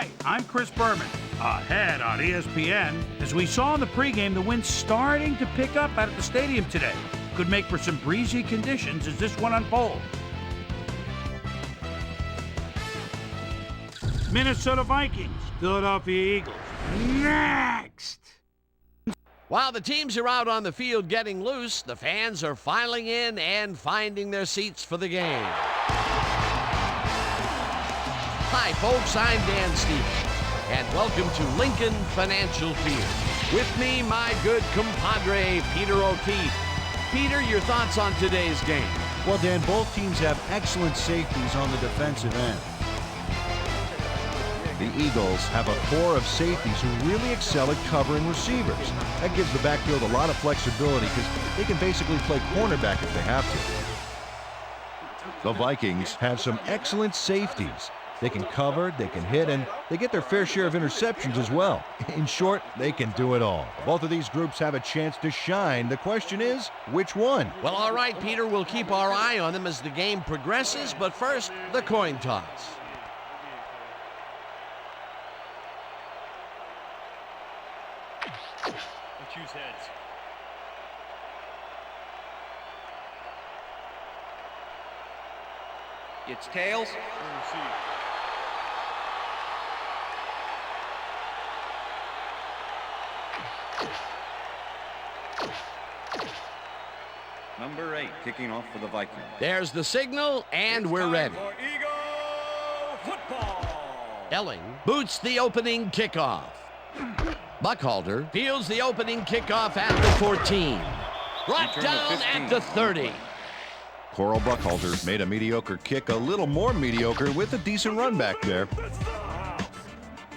Hi, I'm Chris Berman. Ahead on ESPN, as we saw in the pregame, the wind's starting to pick up out at the stadium today. Could make for some breezy conditions as this one unfolds. Minnesota Vikings, Philadelphia Eagles. Next! While the teams are out on the field getting loose, the fans are filing in and finding their seats for the game. Hi, folks, I'm Dan Stevens, and welcome to Lincoln Financial Field. With me, my good compadre, Peter O'Keefe. Peter, your thoughts on today's game? Well, Dan, both teams have excellent safeties on the defensive end. The Eagles have a core of safeties who really excel at covering receivers. That gives the backfield a lot of flexibility because they can basically play cornerback if they have to. The Vikings have some excellent safeties. They can cover, they can hit, and they get their fair share of interceptions as well. In short, they can do it all. Both of these groups have a chance to shine. The question is, which one? Well, all right, Peter, we'll keep our eye on them as the game progresses, but first, the coin toss. Choose heads. It's tails. Number 8 kicking off for the Vikings. There's the signal, and we're ready. For Eagle football. Elling boots the opening kickoff. Buckhalter fields the opening kickoff at the 14. Brought down at the 30. Coral Buckhalter made a mediocre kick a little more mediocre with a decent run back there.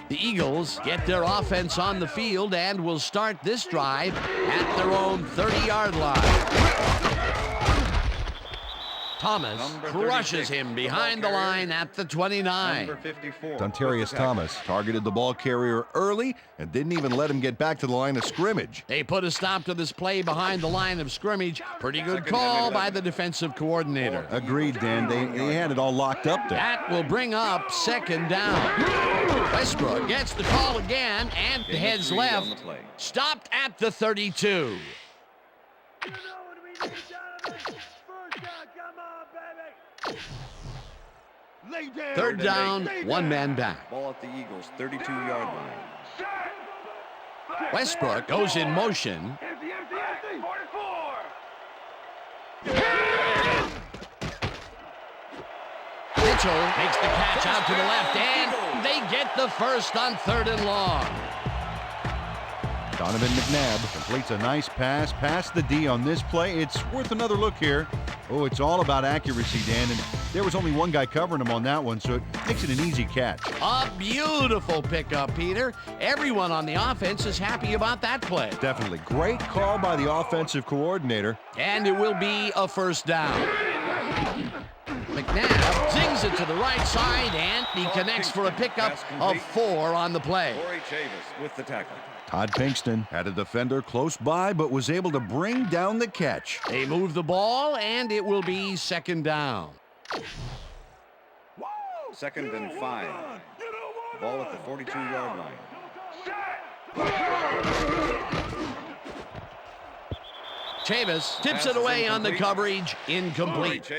The Eagles get their offense on the field and will start this drive at their own 30-yard line. Thomas crushes him behind the line at the 29. Number 54. Dontarius Thomas targeted the ball carrier early and didn't even let him get back to the line of scrimmage. They put a stop to this play behind the line of scrimmage. Pretty good call by the defensive coordinator. Agreed, Dan. They had it all locked up there. That will bring up second down. Westbrook gets the call again and heads left. Stopped at the 32. Third down, one man back. Ball at the Eagles' 32-yard line. Westbrook goes in motion. Mitchell makes the catch out to the left, and they get the first on 3rd and long. Donovan McNabb completes a nice pass past the D on this play. It's worth another look here. Oh, it's all about accuracy, Dan, and there was only one guy covering him on that one, so it makes it an easy catch. A beautiful pickup, Peter. Everyone on the offense is happy about that play. Definitely. Great call by the offensive coordinator. And it will be a first down. McNabb zings it to the right side, and he connects for a pickup of 4 on the play. Corey Chavis with the tackle. Todd Pinkston had a defender close by, but was able to bring down the catch. They move the ball, and it will be second down. 2nd and 5. Ball at the 42-yard line. Chavis tips it away on the coverage. Incomplete.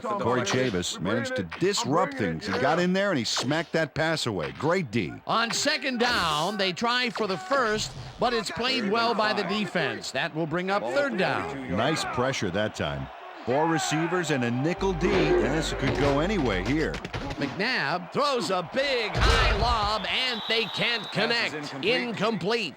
Corey Chavis managed to disrupt things. He got in there and he smacked that pass away. Great D. On second down, they try for the first, but it's played well by the defense. That will bring up 3rd down. Nice pressure that time. 4 receivers and a nickel D. This could go anyway here. McNabb throws a big high lob, and they can't connect. Incomplete.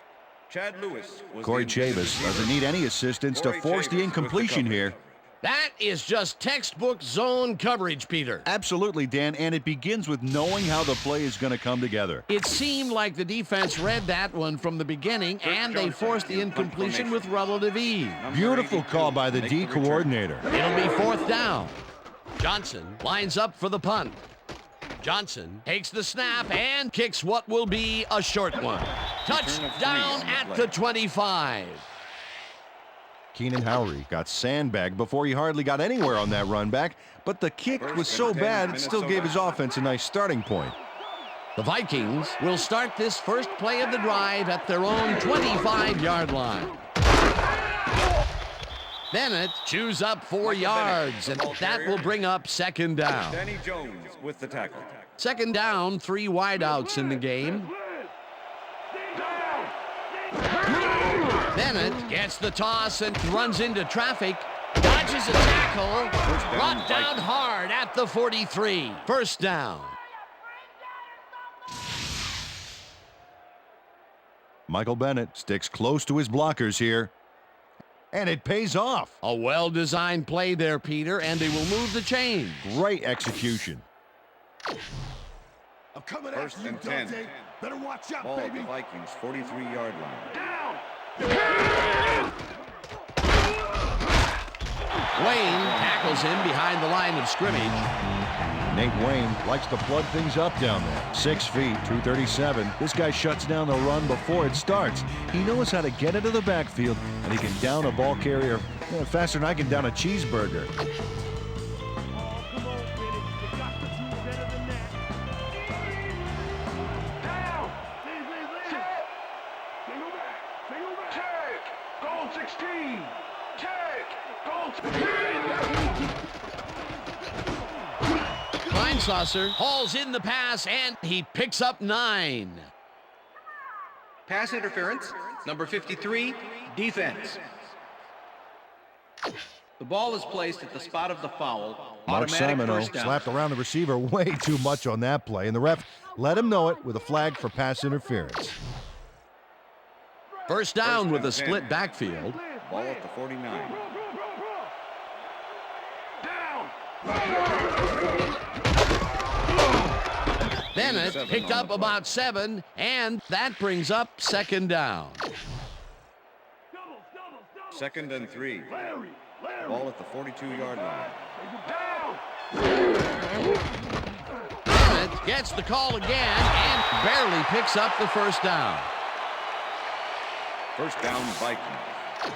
Chad Lewis. Corey Chavis doesn't need any assistance to force the incompletion here. That is just textbook zone coverage, Peter. Absolutely, Dan, and it begins with knowing how the play is going to come together. It seemed like the defense read that one from the beginning, and they forced the incompletion with relative ease. Beautiful call by the D coordinator. It'll be 4th down. Johnson lines up for the punt. Johnson takes the snap and kicks what will be a short one. Touchdown at the 25. Keenan Howry got sandbagged before he hardly got anywhere on that run back, but the kick was so bad it still gave his offense a nice starting point. The Vikings will start this first play of the drive at their own 25-yard line. Bennett chews up 4 yards, and that will bring up second down. Danny Jones with the tackle. Second down, 3 wideouts in the game. Bennett gets the toss and runs into traffic. Dodges a tackle. Brought down hard at the 43. First down. Michael Bennett sticks close to his blockers here. And it pays off. A well-designed play there, Peter, and they will move the chain. Great execution. I'm coming First after you, and 10. Dante. Better watch out, Ball at baby. the Vikings 43-yard line. Wayne tackles him behind the line of scrimmage. Nate Wayne likes to plug things up down there. 6 feet, 237. This guy shuts down the run before it starts. He knows how to get into the backfield, and he can down a ball carrier faster than I can down a cheeseburger. Saucer hauls in the pass, and he picks up 9. Pass interference, number 53, defense. The ball is placed at the spot of the foul. Mark Simino slapped around the receiver way too much on that play, and the ref let him know it with a flag for pass interference. First down with a split backfield. Ball at the 49. Bennett picked up about 7, and that brings up second down. Second and 3. Ball at the 42-yard line. Bennett gets the call again and barely picks up the first down. First down, Vikings.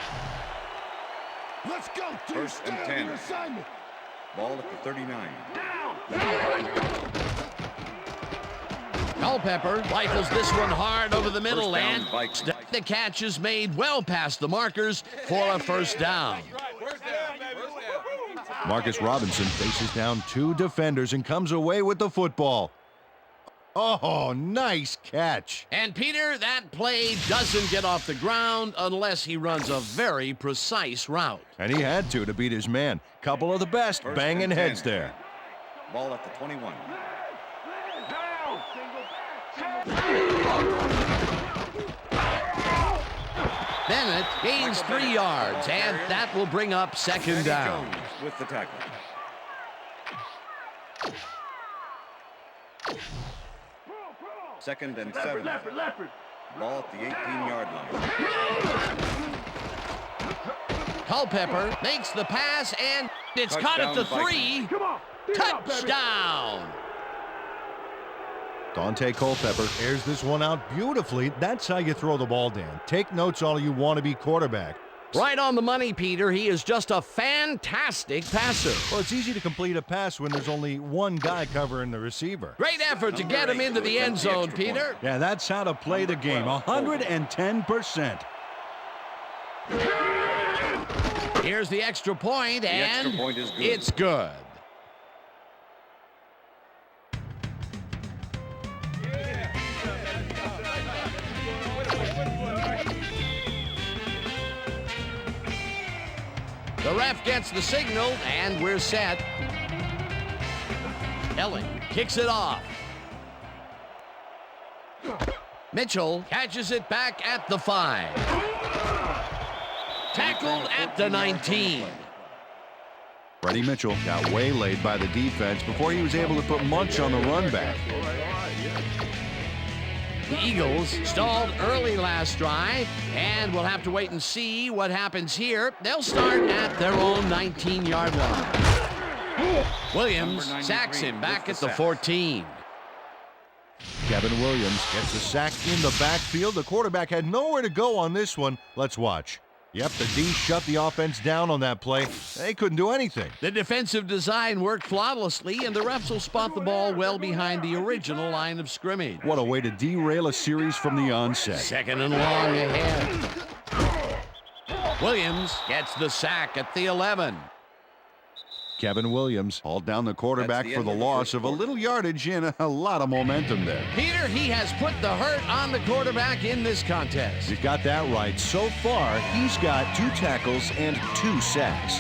Let's go, team. First and 10. Ball at the 39. Culpepper rifles this one hard over the middle, First down, and Vikings. the catch is made well past the markers for a first down. Marcus Robinson faces down 2 defenders and comes away with the football. Oh, nice catch. And Peter, that play doesn't get off the ground unless he runs a very precise route. And he had to beat his man. Couple of the best First banging and heads 10. there. Ball at the 21. Bennett gains 3 yards, and that will bring up second down. Jones with the tackle. Second and 7. Ball at the 18-yard line. Culpepper makes the pass, and it's caught at the 3. Touchdown! Dante Culpepper airs this one out beautifully. That's how you throw the ball, Dan. Take notes all you want to be quarterback. Right on the money, Peter. He is just a fantastic passer. Well, it's easy to complete a pass when there's only one guy covering the receiver. Great effort to get him into the end zone, Peter. Yeah, that's how to play the game. 110%. Here's the extra point, and extra point is good. It's good. The ref gets the signal, and we're set. Ellen kicks it off. Mitchell catches it back at the 5. Tackled at the 19. Freddie Mitchell got waylaid by the defense before he was able to put Munch on the run back. The Eagles stalled early last drive, and we'll have to wait and see what happens here. They'll start at their own 19-yard line. Williams sacks him back at the 14. Kevin Williams gets a sack in the backfield. The quarterback had nowhere to go on this one. Let's watch. Yep, the D shut the offense down on that play. They couldn't do anything. The defensive design worked flawlessly, and the refs will spot the ball well behind the original line of scrimmage. What a way to derail a series from the onset. Second and long ahead. Williams gets the sack at the 11. Kevin Williams hauled down the quarterback for the loss of a little yardage and a lot of momentum there. Peter, he has put the hurt on the quarterback in this contest. You got that right. So far, he's got 2 tackles and 2 sacks.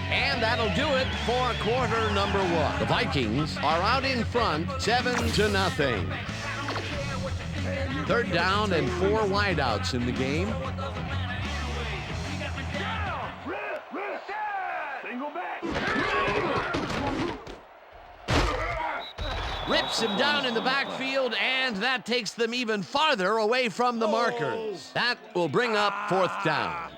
And that'll do it for quarter number 1. The Vikings are out in front, 7-0. Third down and 4 wideouts in the game. Rips him down in the backfield, and that takes them even farther away from the markers. That will bring up 4th down.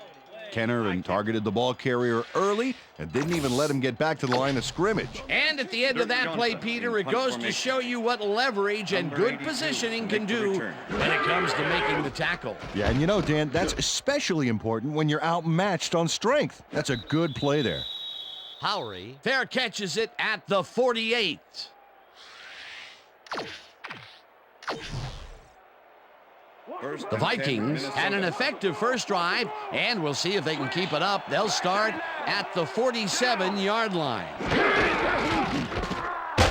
Kenner targeted the ball carrier early and didn't even let him get back to the line of scrimmage. And at the end of that play, Peter, it goes to show you what leverage and good positioning can do when it comes to making the tackle. Yeah, and you know, Dan, that's especially important when you're outmatched on strength. That's a good play there. Howery fair catches it at the 48. The Vikings had an effective first drive, and we'll see if they can keep it up. They'll start at the 47-yard line.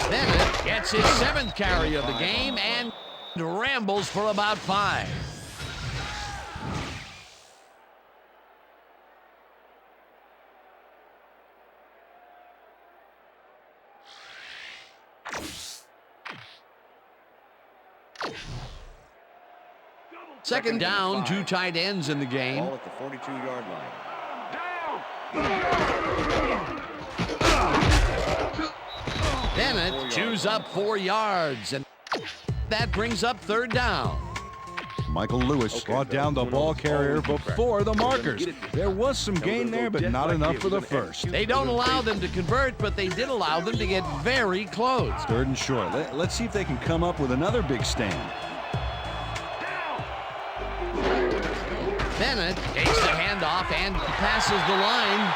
Bennett gets his 7th carry of the game and rambles for about 5. Second down, 2 tight ends in the game. Ball at the 42-yard line. Bennett chews up 4 yards, and that brings up 3rd down. Michael Lewis brought down the ball carrier before the markers. There was some gain there, but not enough for the first. They don't allow them to convert, but they did allow them to get very close. 3rd and short. Let's see if they can come up with another big stand. Bennett takes the handoff and passes the line.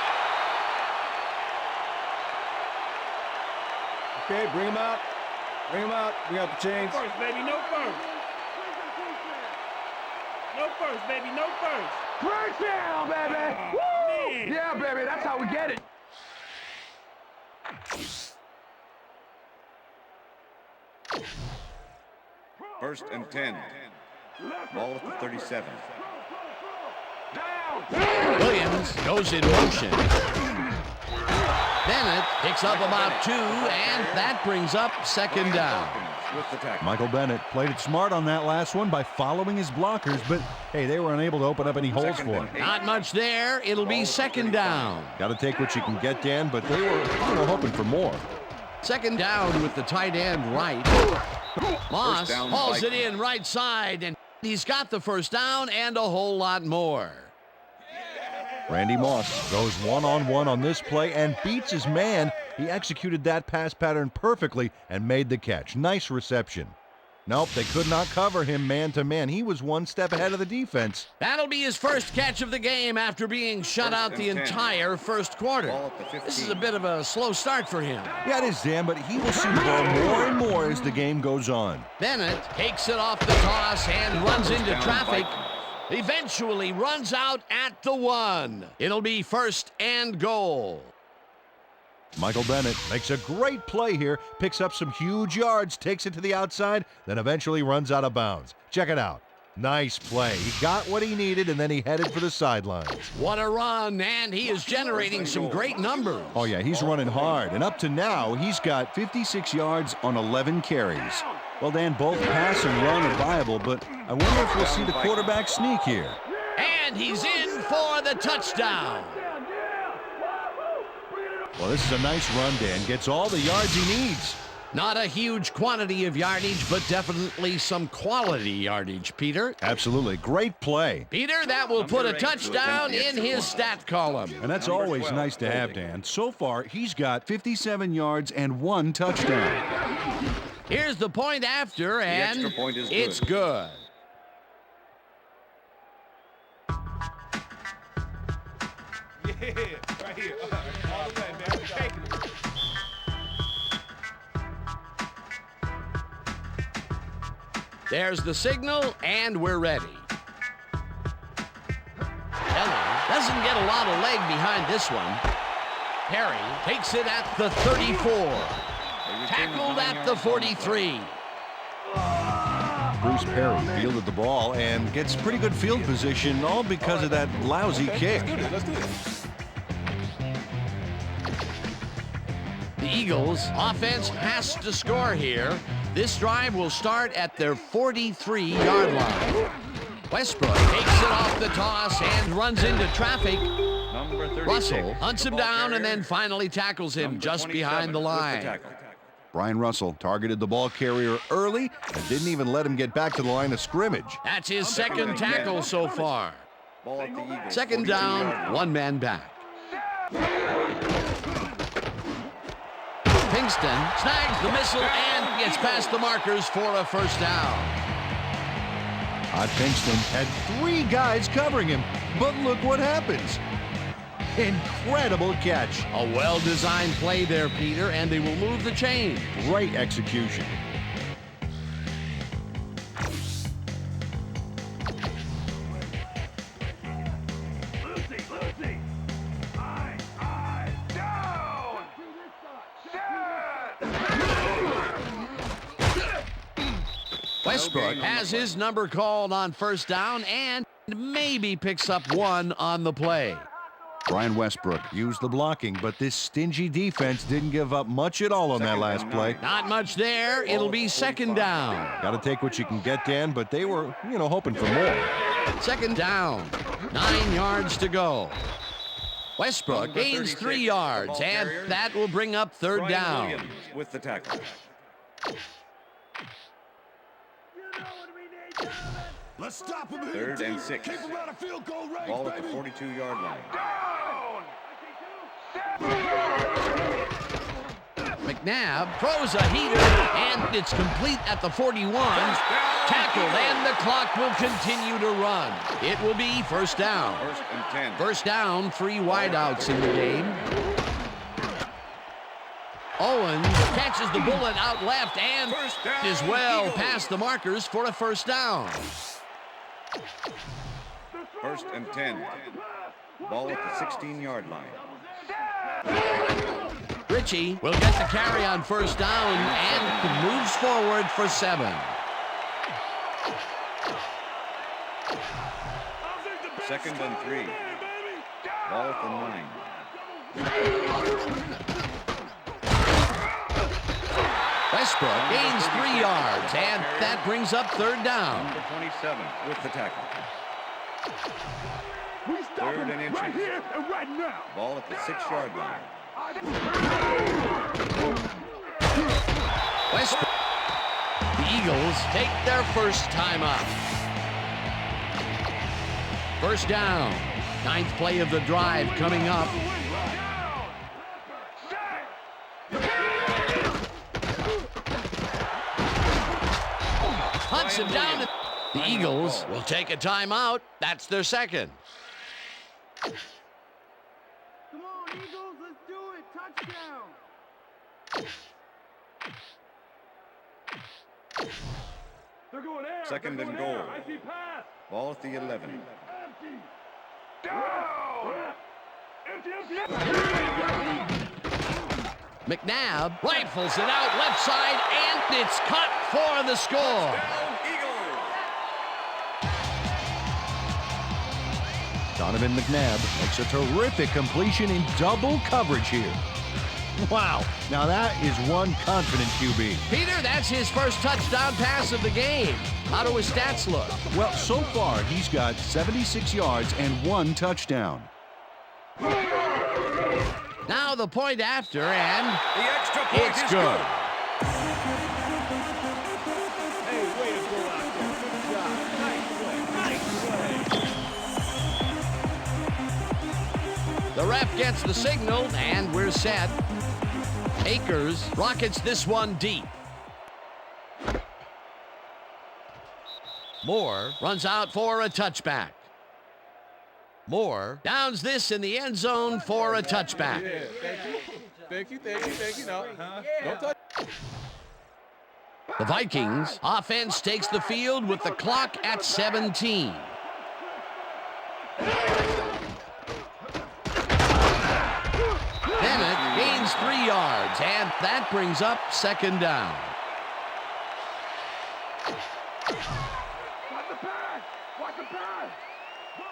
Okay, bring him out. Bring him out. Bring out the chains. First, baby, no first. No first, baby, no first. First down, baby. Woo! Man. Yeah, baby, that's how we get it. First and 10. Ball at the 37. Williams goes in motion. Bennett picks up about 2, and that brings up 2nd down. With the tackle. Michael Bennett played it smart on that last one by following his blockers, but hey, they were unable to open up any holes for him. Not much there. It'll be 2nd down. Got to take what you can get, Dan, but they were hoping for more. 2nd down with the tight end right. Moss hauls it in right side, and he's got the 1st down and a whole lot more. Randy Moss goes one-on-one on this play and beats his man. He executed that pass pattern perfectly and made the catch. Nice reception. Nope, they could not cover him man-to-man. He was one step ahead of the defense. That'll be his first catch of the game after being shut out the entire first quarter. This is a bit of a slow start for him. Yeah, it is, Dan, but he will see the ball more and more as the game goes on. Bennett takes it off the toss and runs into traffic. Eventually runs out at the 1. It'll be 1st and goal. Michael Bennett makes a great play here, picks up some huge yards, takes it to the outside, then eventually runs out of bounds. Check it out. Nice play. He got what he needed, and then he headed for the sidelines. What a run, and he is generating some great numbers. Oh, yeah, he's running hard, and up to now, he's got 56 yards on 11 carries. Well, Dan, both pass and run are viable, but I wonder if we'll see the quarterback sneak here. And he's in for the touchdown. Well, this is a nice run, Dan. Gets all the yards he needs. Not a huge quantity of yardage, but definitely some quality yardage, Peter. Absolutely. Great play. Peter, that will put a touchdown in his stat column. And that's always nice to have, Dan. So far, he's got 57 yards and 1 touchdown. Here's the point after, and extra point is it's good. here. All the way, man. We're taking it. There's the signal, and we're ready. Ellie doesn't get a lot of leg behind this one. Perry takes it at the 34. Tackled at the 43. Bruce Perry fielded the ball and gets pretty good field position, all because of that lousy kick. Let's do it. The Eagles' offense has to score here. This drive will start at their 43-yard line. Westbrook takes it off the toss and runs into traffic. Number 36. Russell hunts him down and then finally tackles him Number just behind the 27 with line. tackle. Brian Russell targeted the ball carrier early and didn't even let him get back to the line of scrimmage. That's his second tackle so far. Ball at the Eagles. Second down, 42-yard line. one man back. Pinkston snags the missile and gets past the markers for a first down. Todd Pinkston had 3 guys covering him, but look what happens. Incredible catch. A well-designed play there, Peter, and they will move the chain. Great execution. Westbrook has his number called on first down and maybe picks up one on the play. Brian Westbrook used the blocking, but this stingy defense didn't give up much at all on that last play. Not much there. It'll be second down. Got to take what you can get, Dan, but they were, hoping for more. Second down. 9 yards to go. Westbrook Number gains 36, 3 yards, the ball and carrier. that will bring up third Brian down. Williams with the tackle. Let's stop him here. 3rd and 6. Keep him out of field goal range, Ball at the baby. 42-yard line. McNabb throws a heater, and it's complete at the 41. Tackled, and the clock will continue to run. It will be first down. 1st and 10. First down, 3 wideouts in the game. Owens catches the bullet out left and First down, is well Eagles. past the markers for a first down. 1st and 10. Ball at the 16-yard line. Ritchie will get the carry on first down and moves forward for 7. 2nd and 3. Ball at the 9. Westbrook gains 3 yards, and that brings up third down. Number 27 with the tackle. We stop 3rd him and inches. right here and right now. Ball at the 6-yard line. Westbrook. The Eagles take their first time up. First down. 9th play of the drive coming up. Hunts him down. The Eagles will take a timeout. That's their second. Come on, Eagles, let's do it. Touchdown. They're going air. 2nd and goal. Ball at the 11. McNabb rifles it out left side, and it's caught for the score. Donovan McNabb makes a terrific completion in double coverage here. Wow, now that is one confident QB. Peter, that's his first touchdown pass of the game. How do his stats look? Well, so far, he's got 76 yards and 1 touchdown. Now the point after, and The extra point it's is good. Hey, way to go out there. Good job. Nice play. Nice play. The ref gets the signal, and we're set. Akers rockets this one deep. Moore runs out for a touchback. Moore downs this in the end zone for a touchback. Yeah, thank you. No, don't touch. The Vikings offense takes the field with the clock at 17. Bennett gains 3 yards, and that brings up second down. Watch the pass! Watch the pass! Go!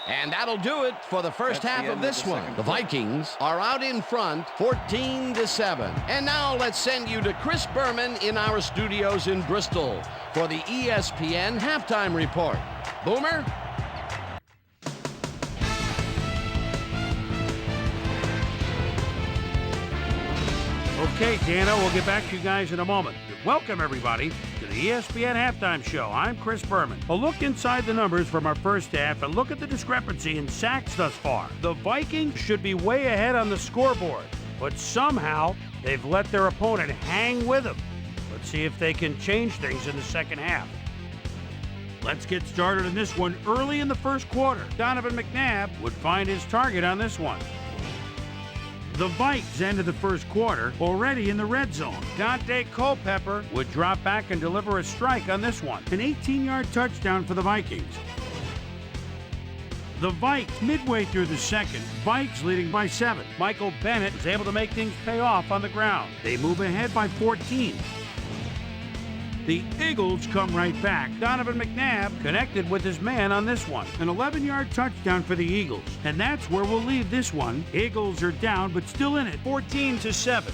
And that'll do it for the first half of this one. The Vikings are out in front, 14-7. And now let's send you to Chris Berman in our studios in Bristol for the ESPN halftime report. Boomer? Okay, Dana, we'll get back to you guys in a moment. Welcome, everybody, to the ESPN Halftime Show. I'm Chris Berman. A look inside the numbers from our first half and look at the discrepancy in sacks thus far. The Vikings should be way ahead on the scoreboard, but somehow they've let their opponent hang with them. Let's see if they can change things in the second half. Let's get started in this one early in the first quarter. Donovan McNabb would find his target on this one. The Vikes ended the first quarter already in the red zone. Dante Culpepper would drop back and deliver a strike on this one. An 18-yard touchdown for the Vikings. The Vikes midway through the second, Vikes leading by 7. Michael Bennett is able to make things pay off on the ground. They move ahead by 14. The Eagles come right back. Donovan McNabb connected with his man on this one. An 11-yard touchdown for the Eagles. And that's where we'll leave this one. Eagles are down, but still in it, 14-7.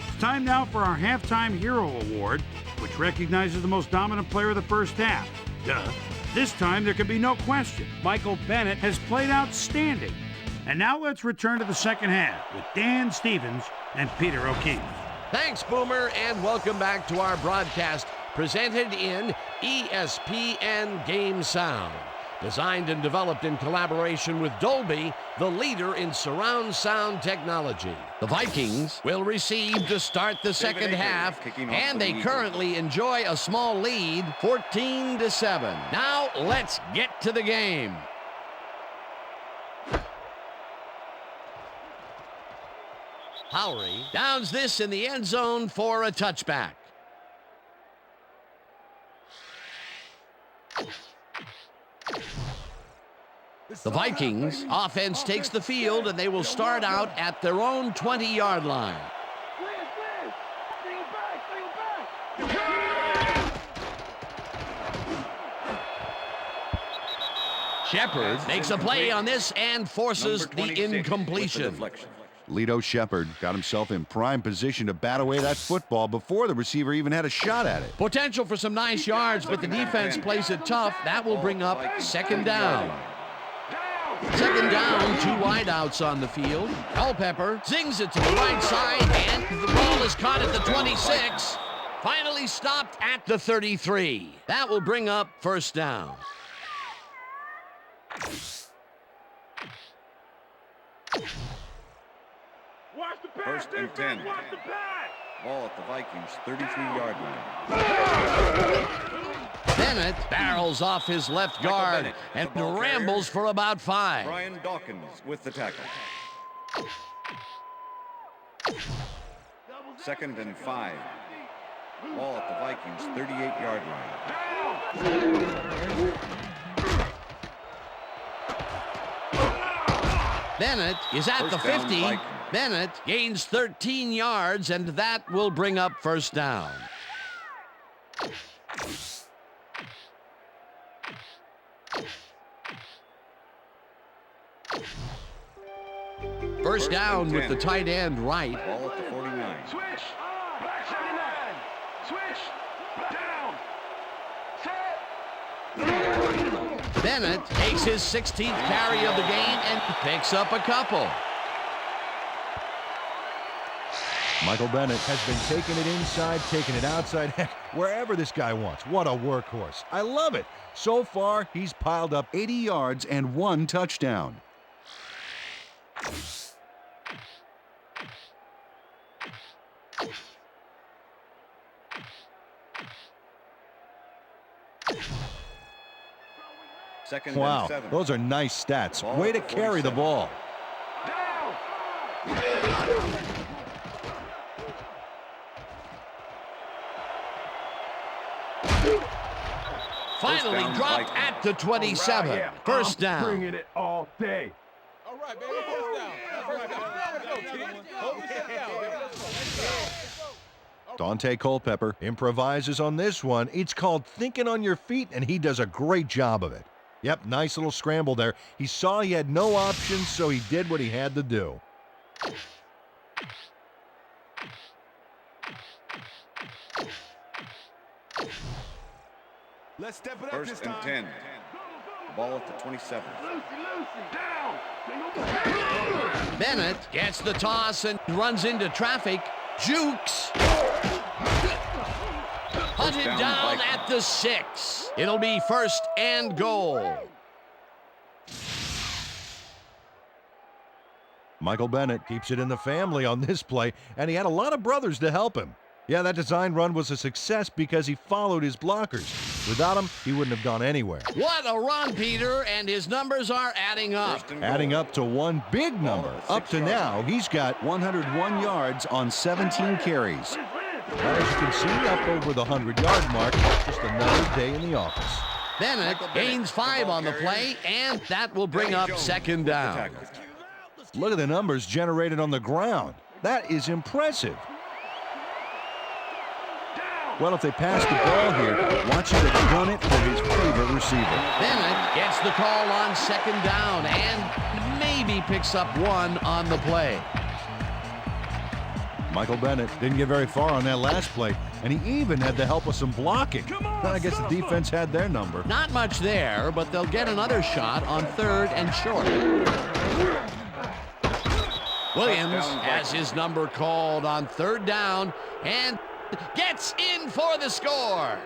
It's time now for our Halftime Hero Award, which recognizes the most dominant player of the first half. Duh. This time there can be no question. Michael Bennett has played outstanding. And now let's return to the second half with Dan Stevens and Peter O'Keefe. Thanks, Boomer, and welcome back to our broadcast presented in ESPN Game Sound. Designed and developed in collaboration with Dolby, the leader in surround sound technology. The Vikings will receive to start the second half, and they currently enjoy a small lead, 14-7. Now let's get to the game. Lowry downs this in the end zone for a touchback. The Vikings offense takes the field, and they will start out at their own 20-yard line. Shepard makes a play on this and forces the incompletion. Lito Shepard got himself in prime position to bat away that football before the receiver even had a shot at it. Potential for some nice yards, but the defense plays it tough. That will bring up second down. Second down, 2 wideouts on the field. Culpepper zings it to the right side, and the ball is caught at the 26. Finally stopped at the 33. That will bring up first down. Watch the pass, First and 10. Watch the pass. Ball at the Vikings' 33-yard line. Bennett barrels off his left guard and rambles for about 5. Brian Dawkins with the tackle. Second and 5. Ball at the Vikings' 38-yard line. Bennett is at the 50. Bennett gains 13 yards, and that will bring up first down. First down with the tight end right. Ball at the 49. Switch. Back 79. Switch. Down. Set. Bennett takes his 16th carry of the game and picks up a couple. Michael Bennett has been taking it inside, taking it outside, heck, wherever this guy wants. What a workhorse. I love it. So far, he's piled up 80 yards and 1 touchdown. Second Wow, and 7. those are nice stats. Way to carry the ball. Finally down, dropped Vikings. at the 27. First down. Bringing it all day. All right, baby. First down. First down. Let's go, kid. Hold yourself down, baby. Let's go. Dante Culpepper improvises on this one. It's called thinking on your feet, and he does a great job of it. Yep, nice little scramble there. He saw he had no options, so he did what he had to do. Let's step it up this First time. and 10. Ball at the 27. Bennett gets the toss and runs into traffic. Jukes. Hunted down, down Vikings. at the 6. It'll be first and goal. Michael Bennett keeps it in the family on this play, and he had a lot of brothers to help him. Yeah, that design run was a success because he followed his blockers. Without him, he wouldn't have gone anywhere. What a run, Peter, and his numbers are adding up. First and goal. Adding up to one big number. Up to now, he's got 101 yards on 17 carries. As you can see, up over the 100-yard mark. Just another day in the office. Bennett gains 5 on the play, and that will bring up second down. Look at the numbers generated on the ground. That is impressive. Well, if they pass the ball here, watch him run it for his favorite receiver. Bennett gets the call on second down and maybe picks up 1 on the play. Michael Bennett didn't get very far on that last play, and he even had the help of some blocking. I guess the defense had their number. Not much there, but they'll get another shot on third and short. Williams has his number called on third down and gets in for the score.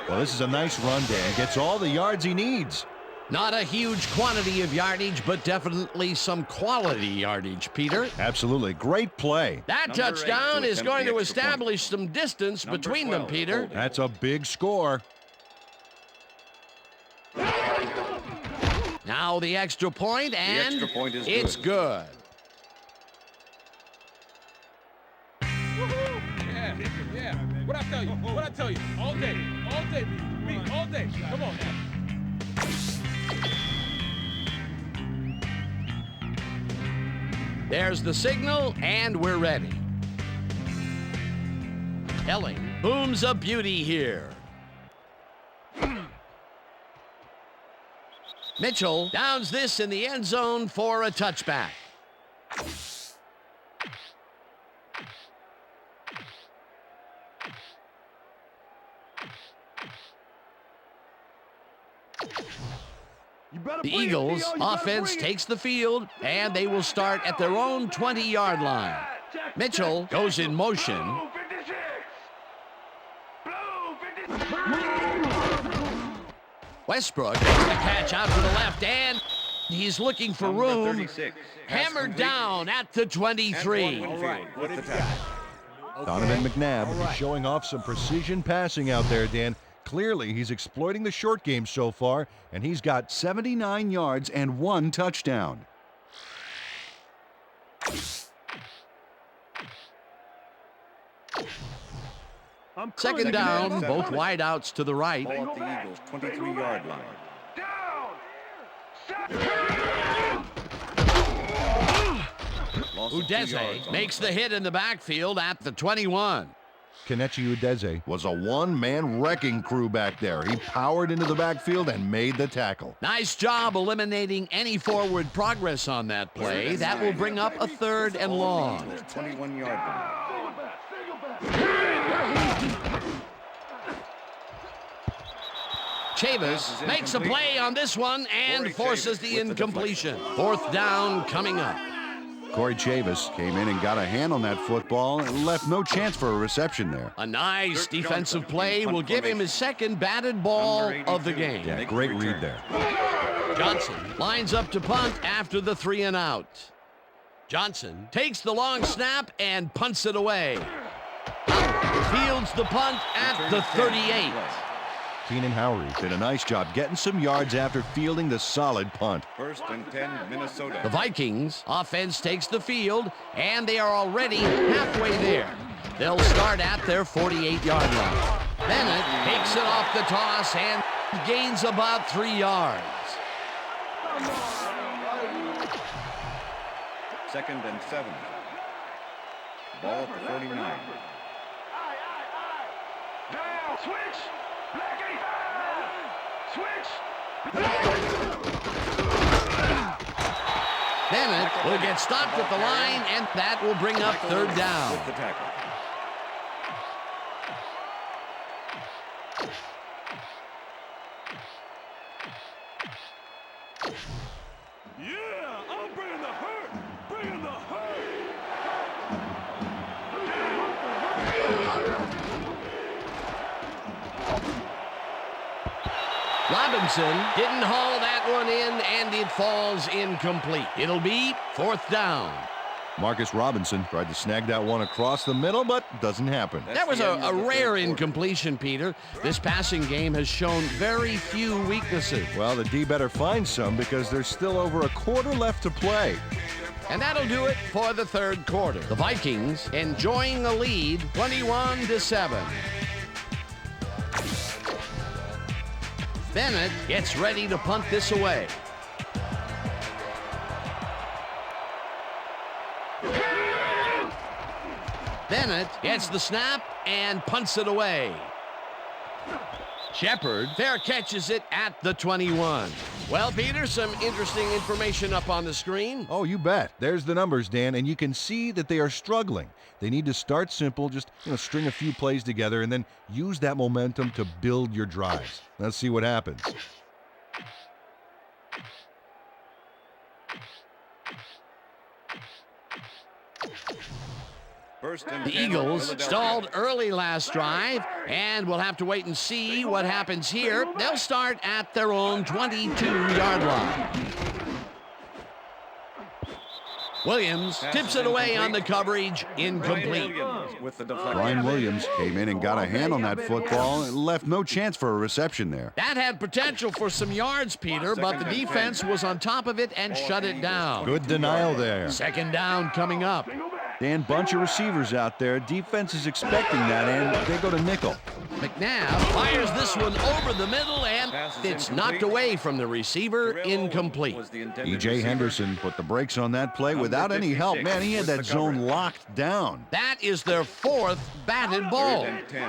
Well, this is a nice run, Dan. Gets all the yards he needs. Not a huge quantity of yardage, but definitely some quality yardage, Peter. Absolutely. Great play. That Number touchdown 8 is going to extra point. establish some distance Number between them, 12, Peter. holding. That's a big score. Now the extra point, and extra point is it's good. Yeah, yeah. What I tell you? What I tell you? All day, me, all day. Come on now. There's the signal, and we're ready. Elling booms a beauty here. Mitchell downs this in the end zone for a touchback. The Eagles offense takes the field, and they will start at their own 20-yard line. Mitchell goes in motion. Westbrook makes the catch out to the left, and he's looking for Number room. 36. Hammered down at the 23. With the tackle. Donovan McNabb is showing off some precision passing out there, Dan. Clearly, he's exploiting the short game so far, and he's got 79 yards and 1 touchdown. Second down, both wideouts to the right. Ball at the Eagles' 23-yard line. Loss of 2 yards Udeze on makes the the hit in the backfield at the 21. Kenichi Udeze was a one-man wrecking crew back there. He powered into the backfield and made the tackle. Nice job eliminating any forward progress on that play. That will bring up a third and long. 21-yard line. Chavis makes a play on this one and Corey forces Chavis the with the incompletion. Fourth down coming up. Corey Chavis came in and got a hand on that football and left no chance for a reception there. A nice Dirk defensive Johnson play in punt will give him formation. his second batted ball Number of the 82. game. Yeah, Make great the read return. there. Johnson lines up to punt after the 3 and out. Johnson takes the long snap and punts it away. Fields the punt at the 38. Keenan Howry did a nice job getting some yards after fielding the solid punt. 1st and 10, Minnesota. The Vikings offense takes the field, and they are already halfway there. They'll start at their 48-yard line. Bennett takes it off the toss and gains about 3 yards. 2nd and 7. Ball at the 49. Down, switch. Black 85. Switch. Bennett will get stopped at the line, and that will bring up 3rd down. With the tackle. Yeah, I'm bringing the hurt. Bringing the hurt. Robinson didn't haul that one in, and it falls incomplete. It'll be 4th down. Marcus Robinson tried to snag that one across the middle, but doesn't happen. That was a rare incompletion, Peter. This passing game has shown very few weaknesses. Well, the D better find some because there's still over a quarter left to play. And that'll do it for the 3rd quarter. The Vikings enjoying a lead, 21-7. Bennett gets ready to punt this away. Bennett gets the snap and punts it away. Shepard fair catches it at the 21. Well, Peter, some interesting information up on the screen. Oh, you bet. There's the numbers, Dan, and you can see that they are struggling. They need to start simple, just string a few plays together and then use that momentum to build your drives. Let's see what happens. The Eagles stalled early last drive, and we'll have to wait and see what happens here. They'll start at their own 22-yard line. Williams tips it away on the coverage, incomplete. Ryan Williams came in and got a hand on that football and left no chance for a reception there. That had potential for some yards, Peter, but the defense was on top of it and shut it down. Good denial there. 2nd down coming up. Dan, bunch of receivers out there. Defense is expecting that, and they go to nickel. McNabb fires this one over the middle, and it's knocked away from the receiver, incomplete. E.J. Henderson put the brakes on that play without any help. Man, he had that zone locked down. That is their 4th batted ball.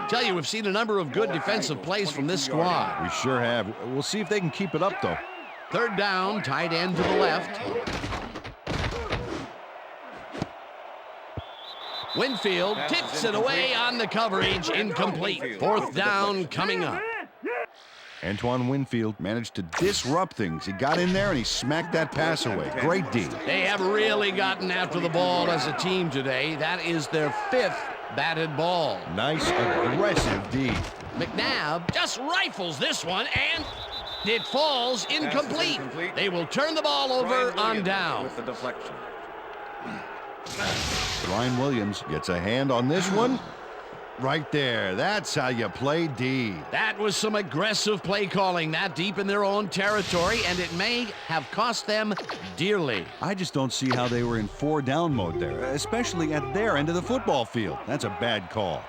Tell you, we've seen a number of good defensive plays from this squad. We sure have. We'll see if they can keep it up, though. 3rd down, tight end to the left. Winfield tips it away on the coverage, incomplete. 4th down coming up. Antoine Winfield managed to disrupt things. He got in there and he smacked that pass away. Great D. They have really gotten after the ball as a team today. That is their 5th batted ball. Nice, aggressive D. McNabb just rifles this one, and it falls incomplete. They will turn the ball over on down. With the deflection. Ryan Williams gets a hand on this one. Right there. That's how you play D. That was some aggressive play calling that deep in their own territory, and it may have cost them dearly. I just don't see how they were in 4-down mode there, especially at their end of the football field. That's a bad call.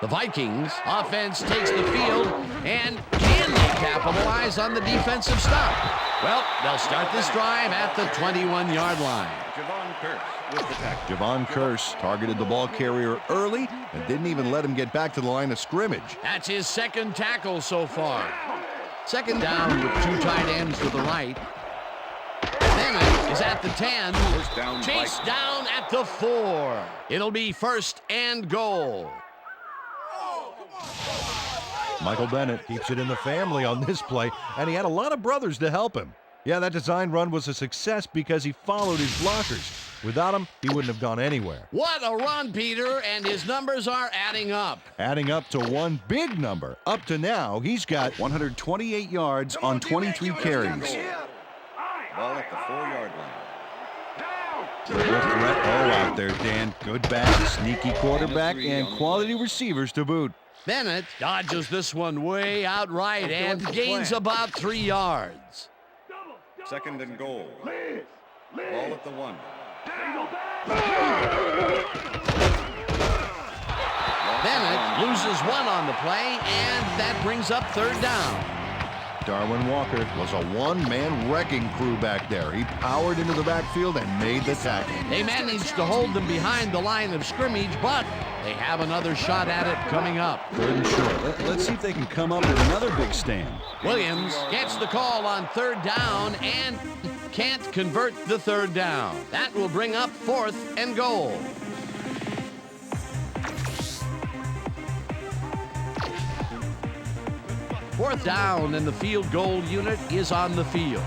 The Vikings offense takes the field, and can they capitalize on the defensive stop? Well, they'll start this drive at the 21-yard line. Javon Curse targeted the ball carrier early and didn't even let him get back to the line of scrimmage. That's his 2nd tackle so far. 2nd down with 2 tight ends to the right. Bennett is at the 10. Chased down at the 4. It'll be 1st and goal. Michael Bennett keeps it in the family on this play, and he had a lot of brothers to help him. Yeah, that design run was a success because he followed his blockers. Without him, he wouldn't have gone anywhere. What a run, Peter, and his numbers are adding up. Adding up to one big number. Up to now, he's got 128 yards on 23 carries. Ball at the 4-yard line. Oh, wow. out there, Dan. Good back, sneaky quarterback, and quality receivers to boot. Bennett dodges this one way out right and gains about 3 yards. Second and goal. Ball at the 1. Bennett loses 1 on the play, and that brings up 3rd down. Darwin Walker was a one-man wrecking crew back there. He powered into the backfield and made the tackle. They managed to hold them behind the line of scrimmage, but they have another shot at it coming up. 3rd and short. Let's see if they can come up with another big stand. Williams gets the call on 3rd down and can't convert the 3rd down. That will bring up 4th and goal. Fourth down, and the field goal unit is on the field.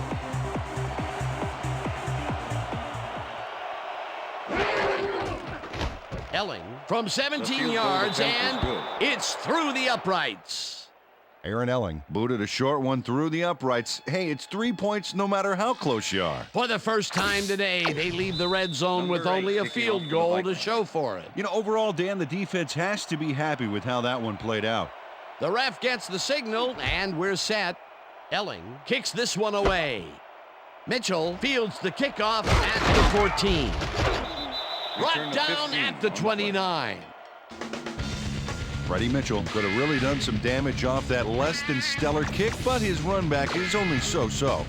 Elling from 17 yards, and it's through the uprights. Aaron Elling booted a short one through the uprights. Hey, it's 3 points no matter how close you are. For the first time today, they leave the red zone with only a field goal to show for it. You know, overall, Dan, the defense has to be happy with how that one played out. The ref gets the signal, and we're set. Elling kicks this one away. Mitchell fields the kickoff at the 14. Brought down at the 29. Freddie Mitchell could have really done some damage off that less than stellar kick, but his run back is only so-so.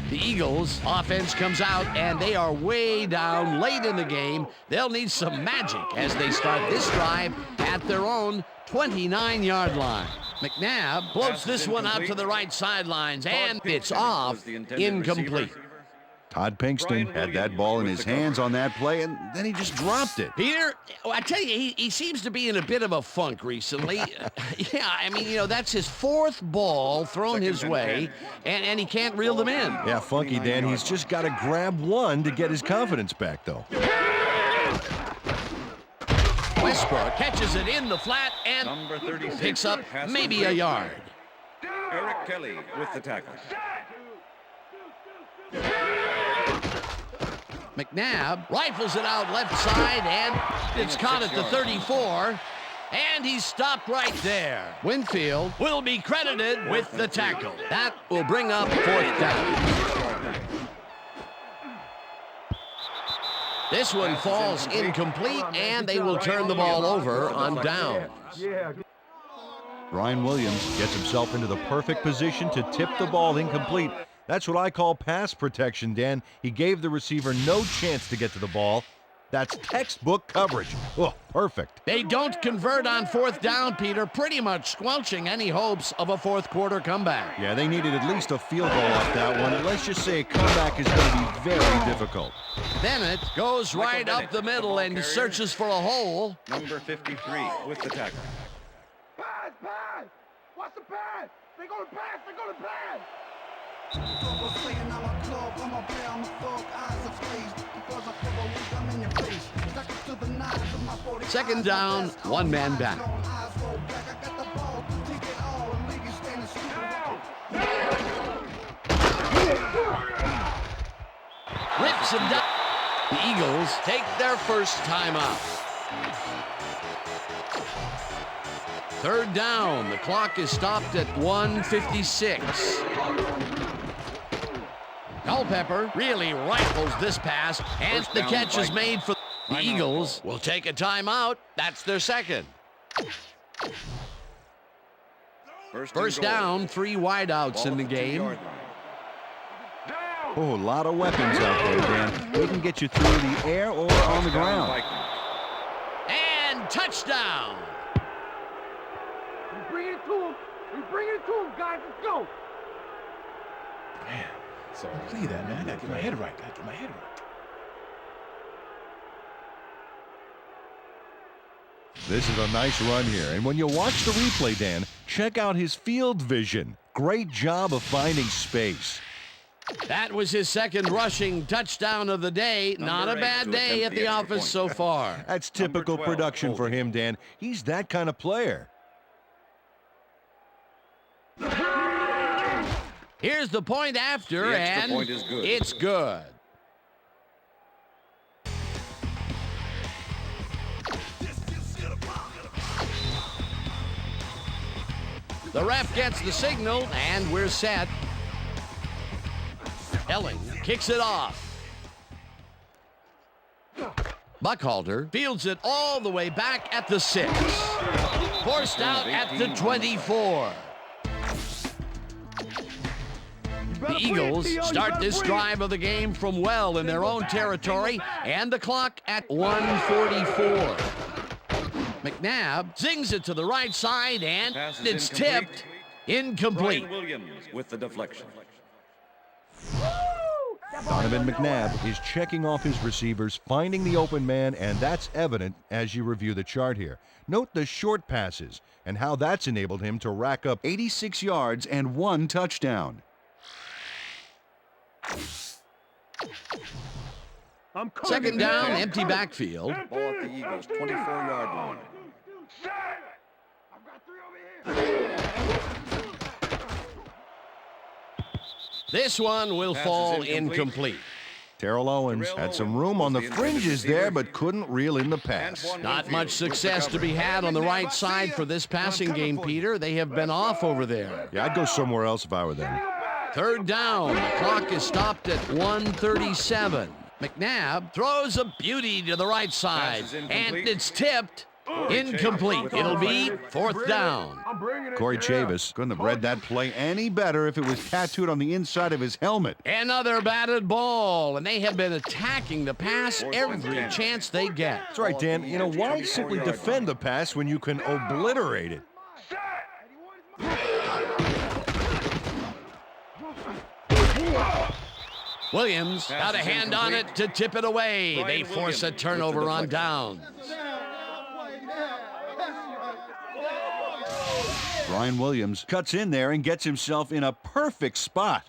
The Eagles' offense comes out, and they are way down late in the game. They'll need some magic as they start this drive at their own 29-yard line. McNabb floats this one out to the right sidelines, and it's off, incomplete. Todd Pinkston had that ball in his hands on that play, and then he just dropped it. Peter, I tell you, he seems to be in a bit of a funk recently. Yeah, I mean, you know, that's his 4th ball thrown his way, and he can't reel them in. Yeah, funky, Dan. He's just got to grab one to get his confidence back, though. Westbrook catches it in the flat and picks up maybe a yard. Eric Kelly with the tackle. McNabb rifles it out left side, and it's caught at the 34, and he's stopped right there. Winfield will be credited with the tackle. That will bring up 4th down. This one falls incomplete, and they will turn the ball over on downs. Ryan Williams gets himself into the perfect position to tip the ball incomplete. That's what I call pass protection, Dan. He gave the receiver no chance to get to the ball. That's textbook coverage. Oh, perfect. They don't convert on 4th down, Peter, pretty much squelching any hopes of a 4th quarter comeback. Yeah, they needed at least a field goal off that one. Let's just say a comeback is going to be very difficult. Bennett goes right up the middle and searches for a hole. Number 53 with the tackle. Pass, pass! What's the pass? They're going to pass! They're going to pass! Second down, one man back. Rips him down. The Eagles take their first timeout. Third down. The clock is stopped at 1:56. Culpepper really rifles this pass, and the catch is made for the Eagles. Will take a timeout. That's their second. First down, 3 wideouts in the game. Oh, a lot of weapons out there, Dan. They can get you through the air or on the ground. And touchdown. We bring it to him. We bring it to him, guys. Let's go. Man, so play that, man. I gotta get my head right. This is a nice run here. And when you watch the replay, Dan, check out his field vision. Great job of finding space. That was his second rushing touchdown of the day. Not a bad day at the office so far. That's typical production for him, Dan. He's that kind of player. Here's the point after, and it's good. The ref gets the signal, and we're set. Elling kicks it off. Buckhalter fields it all the way back at the 6. Forced out at the 24. The Eagles start this drive of the game from well in their own territory, and the clock at 1:44. McNabb zings it to the right side, and it's tipped. Incomplete. Brian Williams with the deflection. Donovan McNabb is checking off his receivers, finding the open man, and that's evident as you review the chart here. Note the short passes and how that's enabled him to rack up 86 yards and 1 touchdown. Second down, empty backfield. Ball at the Eagles' 24-yard line. I've got 3 over here. This one will fall incomplete. Terrell Owens had some room on the fringes there, but couldn't reel in the pass. Not much success to be had on the right side for this passing game, Peter. They have been off over there. Yeah, I'd go somewhere else if I were them. Third down. The clock is stopped at 1:37. McNabb throws a beauty to the right side, and it's tipped. Incomplete. It'll be fourth down. Corey Chavis couldn't have read that play any better if it was tattooed on the inside of his helmet. Another batted ball, and they have been attacking the pass every chance they get. That's right, Dan. You know, why simply defend the pass when you can obliterate it? Williams got a hand on it to tip it away. They force a turnover on downs. Brian Williams cuts in there and gets himself in a perfect spot.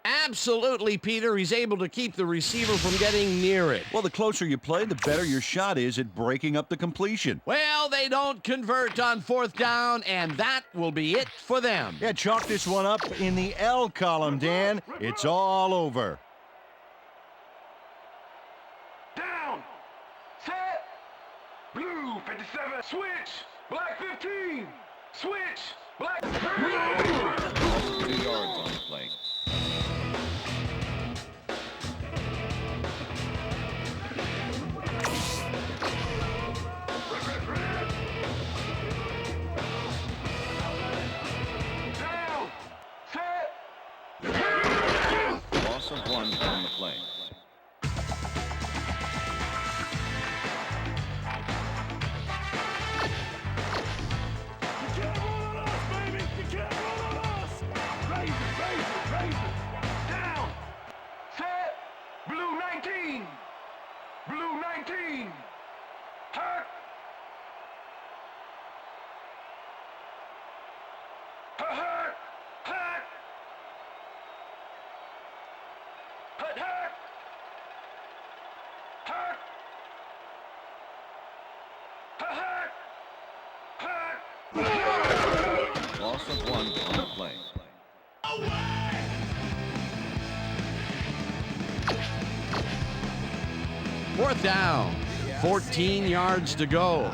Absolutely, Peter. He's able to keep the receiver from getting near it. Well, the closer you play, the better your shot is at breaking up the completion. Well, they don't convert on fourth down, and that will be it for them. Yeah, chalk this one up in the L column, Dan. It's all over. Down. Set. Blue 57. Switch. Black 15. Switch. Black. 2 yards on the play. Down. Set. Loss of 1 on the play. Down. Set. Blue 19. Blue 19. Hut. Hut. Hut. Hut. Hut. Hut. Hut. Hut. Hut. Loss of 1 on the play. Fourth down. 14 yards to go.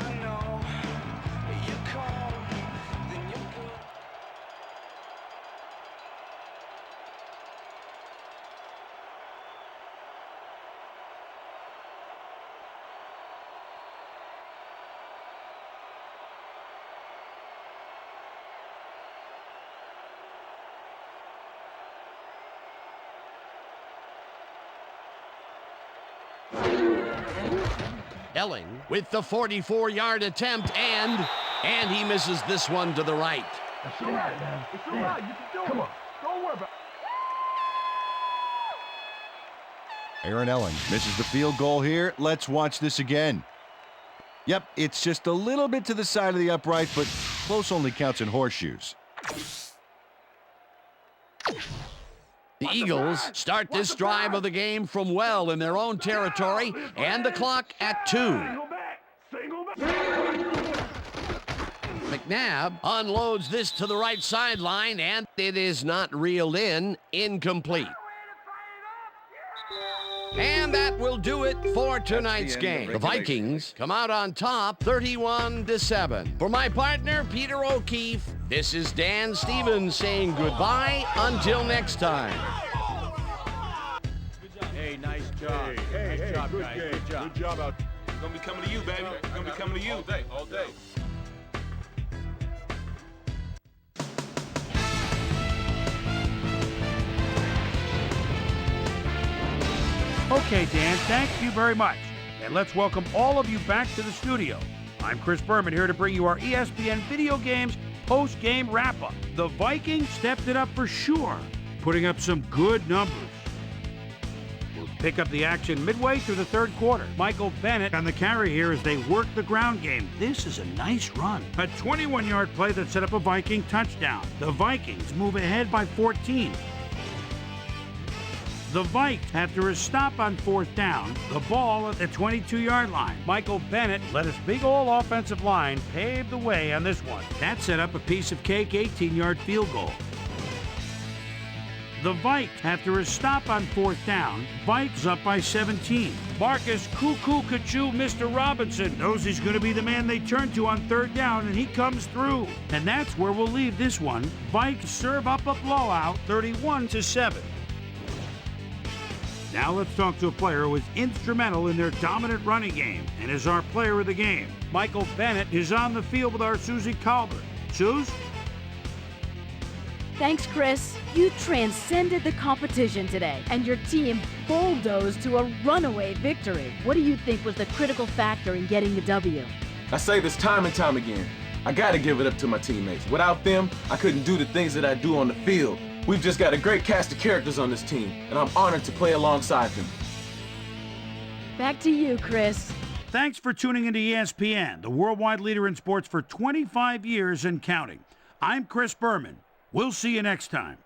Elling with the 44-yard attempt, and he misses this one to the right. It's all right, man. It's all right. You can do it. Come on. Don't worry about it. Aaron Elling misses the field goal here. Let's watch this again. Yep, it's just a little bit to the side of the upright, but close only counts in horseshoes. The Eagles start this drive of the game from well in their own territory, and the clock at 2. McNabb unloads this to the right sideline, and it is not reeled in. Incomplete. And that will do it for tonight's game. The Vikings come out on top 31-7. For my partner, Peter O'Keefe, This is Dan Stevens saying goodbye until next time. Hey, nice job. Nice job, good guys. game. Good job. Good job out. It's gonna be coming to you, baby. It's gonna be coming to you. All day. Okay, Dan, thank you very much. And let's welcome all of you back to the studio. I'm Chris Berman here to bring you our ESPN Video Games post-game wrap-up. The Vikings stepped it up for sure, putting up some good numbers. We'll pick up the action midway through the third quarter. Michael Bennett on the carry here as they work the ground game. This is a nice run. A 21-yard play that set up a Viking touchdown. The Vikings move ahead by 14. The Vikes, after a stop on fourth down, the ball at the 22-yard line. Michael Bennett led his big old offensive line pave the way on this one. That set up a piece of cake 18-yard field goal. The Vikes, after a stop on fourth down, Vikes up by 17. Marcus Cuckoo Kachu Mr. Robinson knows he's going to be the man they turn to on third down, and he comes through. And that's where we'll leave this one. Vikes serve up a blowout, 31-7. Now let's talk to a player who was instrumental in their dominant running game and is our player of the game. Michael Bennett is on the field with our Susie Colbert. Suze? Thanks, Chris. You transcended the competition today, and your team bulldozed to a runaway victory. What do you think was the critical factor in getting the W? I say this time and time again. I gotta give it up to my teammates. Without them, I couldn't do the things that I do on the field. We've just got a great cast of characters on this team, and I'm honored to play alongside them. Back to you, Chris. Thanks for tuning into ESPN, the worldwide leader in sports for 25 years and counting. I'm Chris Berman. We'll see you next time.